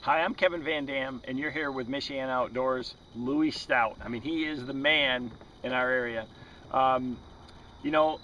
Hi, I'm Kevin VanDam, and you're here with Michiana Outdoors, Louis Stout. I mean, he is the man in our area. Um, you know,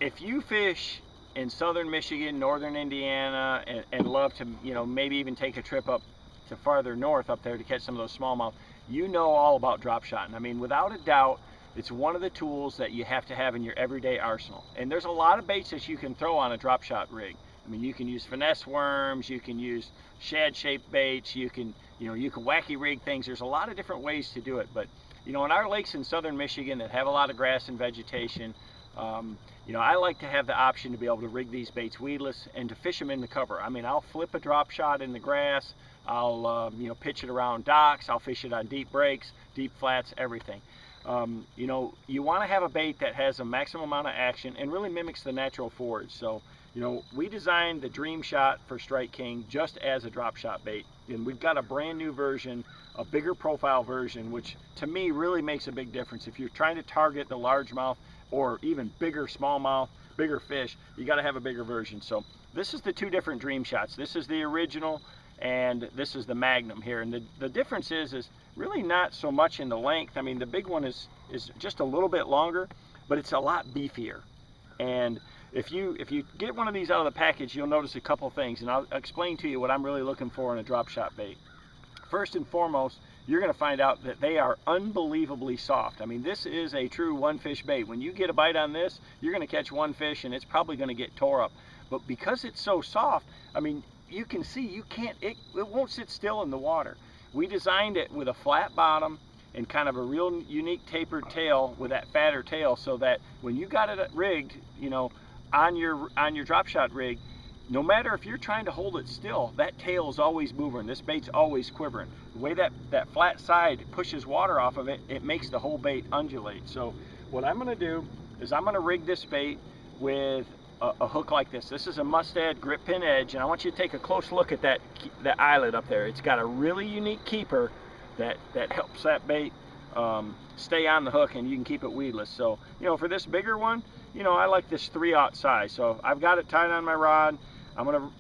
if you fish in southern Michigan, northern Indiana, and love to, maybe even take a trip up to farther north up there to catch some of those smallmouth, you know all about drop shotting. I mean, without a doubt, it's one of the tools that you have to have in your everyday arsenal. And there's a lot of baits that you can throw on a drop shot rig. I mean, you can use finesse worms, you can use shad-shaped baits, you can wacky rig things. There's a lot of different ways to do it. But, in our lakes in southern Michigan that have a lot of grass and vegetation, I like to have the option to be able to rig these baits weedless and to fish them in the cover. I mean, I'll flip a drop shot in the grass. I'll, pitch it around docks. I'll fish it on deep breaks, deep flats, everything. You want to have a bait that has a maximum amount of action and really mimics the natural forage. So, we designed the Dreamshot for Strike King just as a drop shot bait. And we've got a brand new version, a bigger profile version, which to me really makes a big difference. If you're trying to target the largemouth or even bigger smallmouth, bigger fish, you got to have a bigger version. So this is the two different Dreamshots. This is the original and this is the Magnum here. And the difference is really not so much in the length. I mean, the big one is just a little bit longer, but it's a lot beefier. And if you get one of these out of the package, you'll notice a couple things, and I'll explain to you what I'm really looking for in a drop shot bait. First and foremost, you're going to find out that they are unbelievably soft. I mean, this is a true one fish bait. When you get a bite on this, you're going to catch one fish and it's probably going to get tore up. But because it's so soft, I mean, you can see it won't sit still in the water. We designed it with a flat bottom and kind of a real unique tapered tail with that fatter tail, so that when you got it rigged, on your drop shot rig, no matter if you're trying to hold it still, that tail is always moving. This bait's always quivering. The way that flat side pushes water off of it, it makes the whole bait undulate. So what I'm going to do is I'm going to rig this bait with a hook like this. This is a Mustad grip pin edge, and I want you to take a close look at that eyelet up there. It's got a really unique keeper that helps that bait stay on the hook, and you can keep it weedless. So, for this bigger one, I like this 3/0 size. So I've got it tied on my rod. I'm gonna,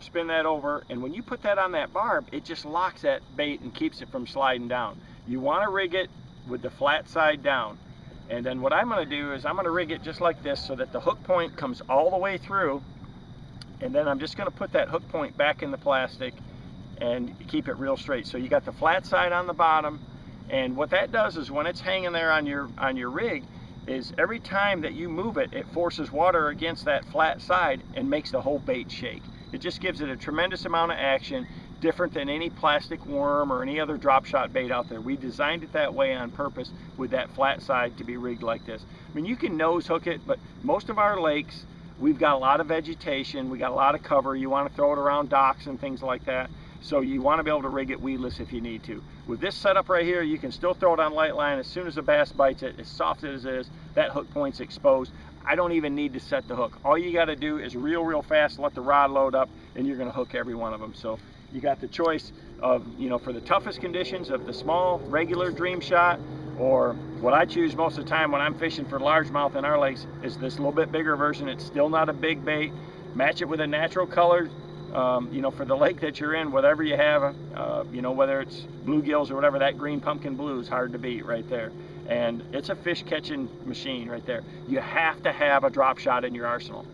spin that over, and when you put that on that barb, it just locks that bait and keeps it from sliding down. You want to rig it with the flat side down. And then what I'm going to do is I'm going to rig it just like this so that the hook point comes all the way through, and then I'm just going to put that hook point back in the plastic and keep it real straight. So you got the flat side on the bottom, and what that does is when it's hanging there on your rig, is every time that you move it, it forces water against that flat side and makes the whole bait shake. It just gives it a tremendous amount of action, different than any plastic worm or any other drop shot bait out there. We designed it that way on purpose with that flat side to be rigged like this. I mean, you can nose hook it, but most of our lakes, we've got a lot of vegetation, we got a lot of cover. You want to throw it around docks and things like that. So you want to be able to rig it weedless if you need to. With this setup right here, you can still throw it on light line. As soon as the bass bites it, as soft as it is, that hook point's exposed. I don't even need to set the hook. All you got to do is real fast, let the rod load up, and you're going to hook every one of them. So you got the choice of, for the toughest conditions of the small, regular Dreamshot, or what I choose most of the time when I'm fishing for largemouth in our lakes is this little bit bigger version. It's still not a big bait. Match it with a natural color. For the lake that you're in, whatever you have, whether it's bluegills or whatever, that green pumpkin blue is hard to beat right there. And it's a fish catching machine right there. You have to have a drop shot in your arsenal.